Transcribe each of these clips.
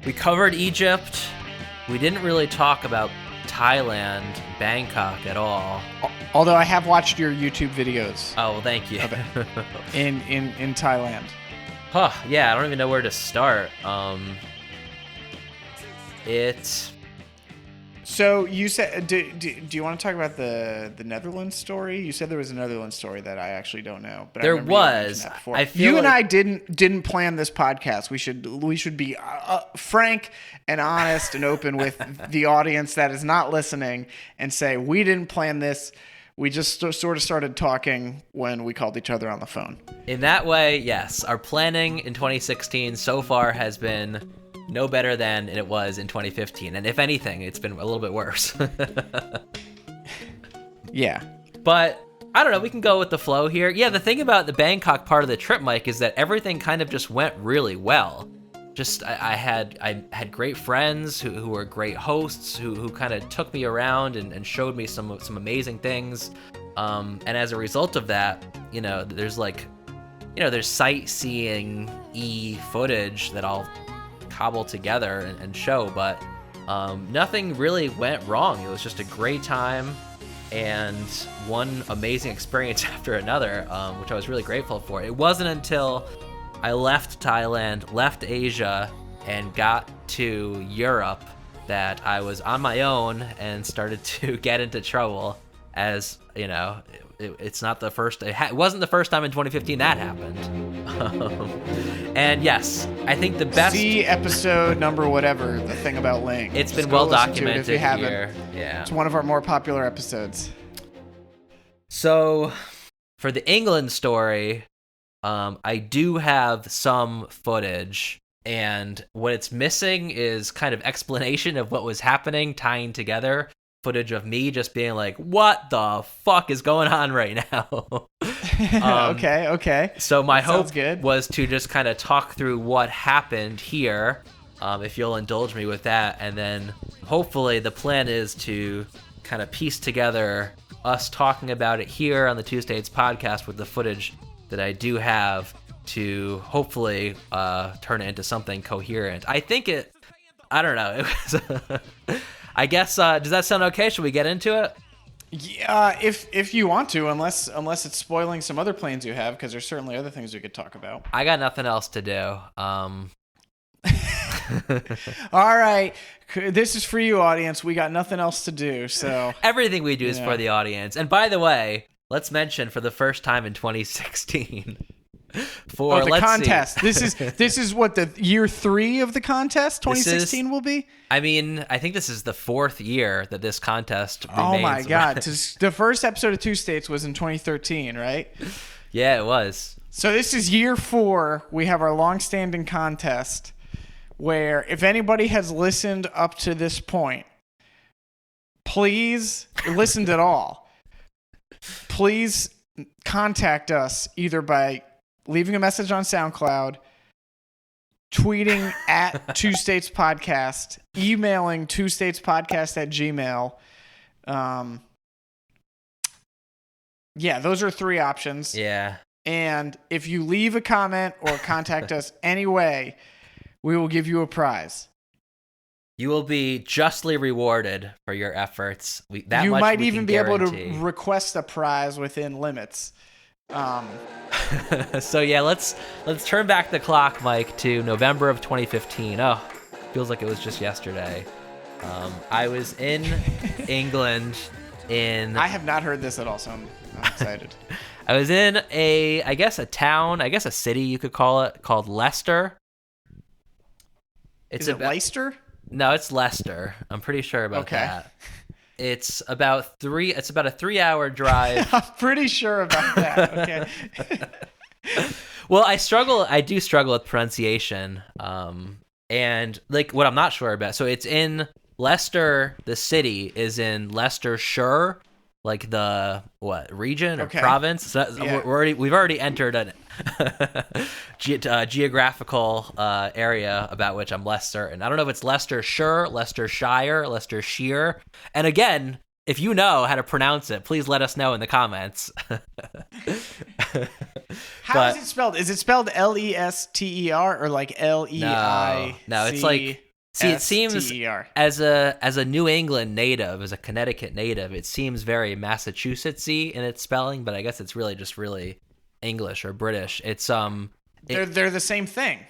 We covered Egypt. We didn't really talk about Thailand, Bangkok at all. Although I have watched your YouTube videos. Oh, well, thank you. in Thailand. Huh, yeah, I don't even know where to start. So you said, do you want to talk about the Netherlands story? You said there was a Netherlands story that I actually don't know. But there was. I feel you and I didn't plan this podcast. We should be frank and honest and open with the audience that is not listening and say we didn't plan this. We just sort of started talking when we called each other on the phone. In that way, yes. Our planning in 2016 so far has been no better than it was in 2015. And if anything, it's been a little bit worse. Yeah. But I don't know. We can go with the flow here. Yeah, the thing about the Bangkok part of the trip, Mike, is that everything kind of just went really well. Just I had great friends who were great hosts who kind of took me around and showed me some amazing things. And as a result of that, there's there's sightseeing footage that I'll cobble together and show, but nothing really went wrong. It was just a great time and one amazing experience after another, which I was really grateful for. It wasn't until I left Thailand, left Asia, and got to Europe that I was on my own and started to get into trouble. As you know, it's not the first. It wasn't the first time in 2015 that happened. And yes, I think the best. See episode number whatever, the thing about Ling. It's been well documented here. Yeah, it's one of our more popular episodes. So, for the England story, I do have some footage, and what it's missing is kind of explanation of what was happening, tying together footage of me just being like, what the fuck is going on right now? Okay. So my hope was to just kind of talk through what happened here, if you'll indulge me with that, and then hopefully the plan is to kind of piece together us talking about it here on the Two States podcast with the footage that I do have to hopefully turn it into something coherent. I don't know. It was I guess, does that sound okay? Should we get into it? Yeah, if you want to, unless it's spoiling some other plans you have, because there's certainly other things we could talk about. I got nothing else to do. All right, this is for you, audience. We got nothing else to do, so everything we do is for the audience. And by the way, let's mention for the first time in 2016. The contest. This is what the year 3 of the contest. 2016 will be. I mean, I think this is the 4th year that this contest remains. Oh my god! The first episode of Two States was in 2013, right? Yeah, it was. So this is year 4. We have our long-standing contest, where if anybody has listened up to this point, please listened at all. Please contact us either by leaving a message on SoundCloud, tweeting at Two States Podcast, emailing twostatespodcast@gmail. Yeah, those are 3 options. Yeah. And if you leave a comment or contact us anyway, we will give you a prize. You will be justly rewarded for your efforts. You might even be able to request a prize within limits. So yeah, let's turn back the clock, Mike, to November of 2015. Oh, feels like it was just yesterday. I was in England I have not heard this at all, so I'm excited. I was in a city you could call it, called Leicester. Is it Leicester? No, it's Leicester. I'm pretty sure about that. It's about a 3-hour drive. I'm pretty sure about that. Okay. Well, I do struggle with pronunciation. And like what I'm not sure about. So it's in Leicester, the city is in Leicestershire, like the region or province. So we've already entered a geographical area about which I'm less certain. I don't know if it's Leicestershire, Leicestershire, Leicestershire. And again, if you know how to pronounce it, please let us know in the comments. How is it spelled? Is it spelled Lester or like Lei? No, it's like See, it seems S-T-E-R. as a New England native, as a Connecticut native, it seems very Massachusetts-y in its spelling, but I guess it's really just really English or British. It's They're the same thing.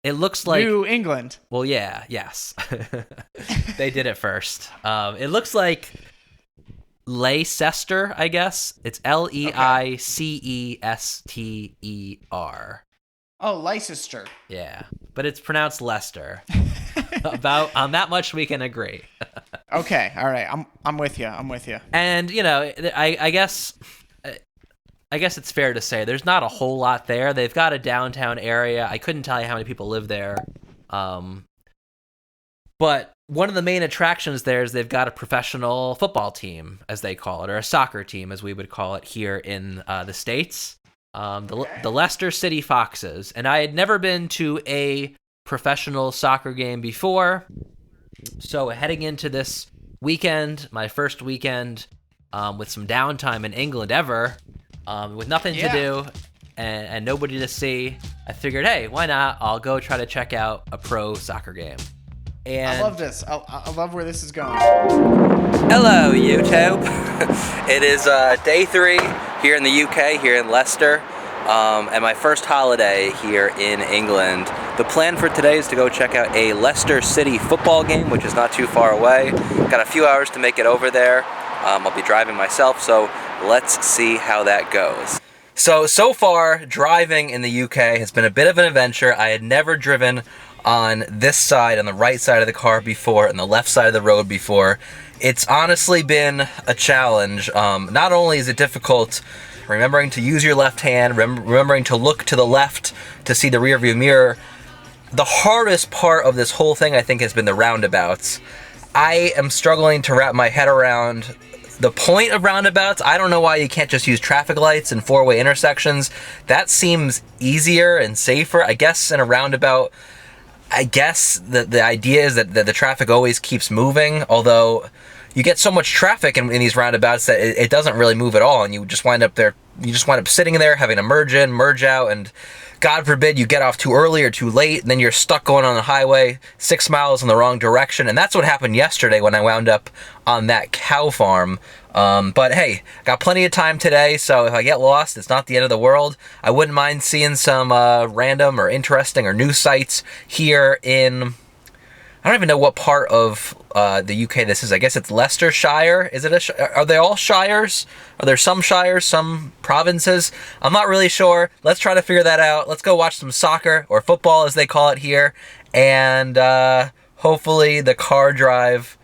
It looks like New England. Well, yeah, yes. They did it first. It looks like Leicester, I guess. It's Leicester. Oh, Leicester. Yeah, but it's pronounced Leicester. About on that much we can agree. Okay, all right. I'm with you. And I guess it's fair to say there's not a whole lot there. They've got a downtown area. I couldn't tell you how many people live there. But one of the main attractions there is they've got a professional football team, as they call it, or a soccer team, as we would call it here in the States. The Leicester City Foxes. And I had never been to a professional soccer game before. So heading into this weekend, my first weekend with some downtime in England ever, with nothing to do and nobody to see, I figured, hey, why not? I'll go try to check out a pro soccer game. And I love this. I love where this is going. Hello, YouTube. It is day 3 here in the UK, here in Leicester, and my first holiday here in England. The plan for today is to go check out a Leicester City football game, which is not too far away. Got a few hours to make it over there. I'll be driving myself, so let's see how that goes. So far, driving in the UK has been a bit of an adventure. I had never driven on this side, on the right side of the car before, and the left side of the road before. It's honestly been a challenge. Not only is it difficult remembering to use your left hand, remembering to look to the left to see the rearview mirror, the hardest part of this whole thing, I think, has been the roundabouts. I am struggling to wrap my head around the point of roundabouts. I don't know why you can't just use traffic lights and 4-way intersections. That seems easier and safer. I guess in a roundabout, the idea is that the traffic always keeps moving, although you get so much traffic in these roundabouts that it doesn't really move at all, and you just wind up sitting there having to merge in, merge out, and God forbid you get off too early or too late, and then you're stuck going on the highway 6 miles in the wrong direction. And that's what happened yesterday when I wound up on that cow farm. But hey, got plenty of time today, so if I get lost, it's not the end of the world. I wouldn't mind seeing some random or interesting or new sites here in... I don't even know what part of the UK this is. I guess it's Leicestershire. Is it are they all shires? Are there some shires, some provinces? I'm not really sure. Let's try to figure that out. Let's go watch some soccer, or football as they call it here. And hopefully the car drive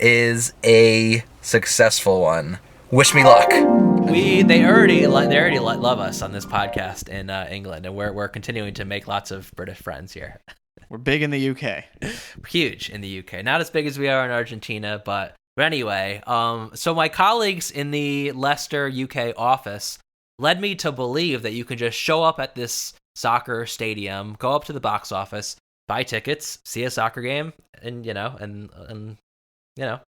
is a successful one. Wish me luck. They already love us on this podcast in England, and we're continuing to make lots of British friends here. We're big in the UK. We're huge in the UK. Not as big as we are in Argentina, but anyway. So my colleagues in the Leicester UK office led me to believe that you can just show up at this soccer stadium, go up to the box office, buy tickets, see a soccer game, and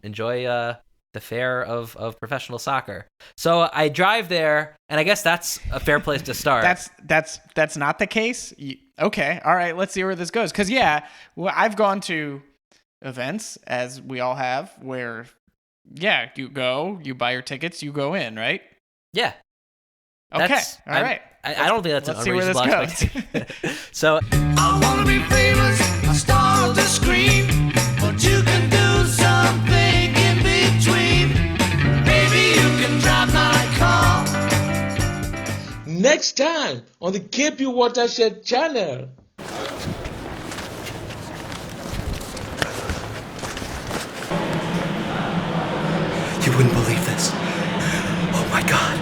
enjoy the fare of professional soccer. So I drive there, and I guess that's a fair place to start. That's not the case. Okay, all right. Let's see where this goes. Because I've gone to events, as we all have, where you go, you buy your tickets, you go in, right? Yeah. Okay. All right. I don't think that's an unreasonable expectation. So I wanna be famous, I start to scream, but you can do something in between. Maybe you can drive my car. Next time on the KP Watershed channel. You wouldn't believe this. Oh my God.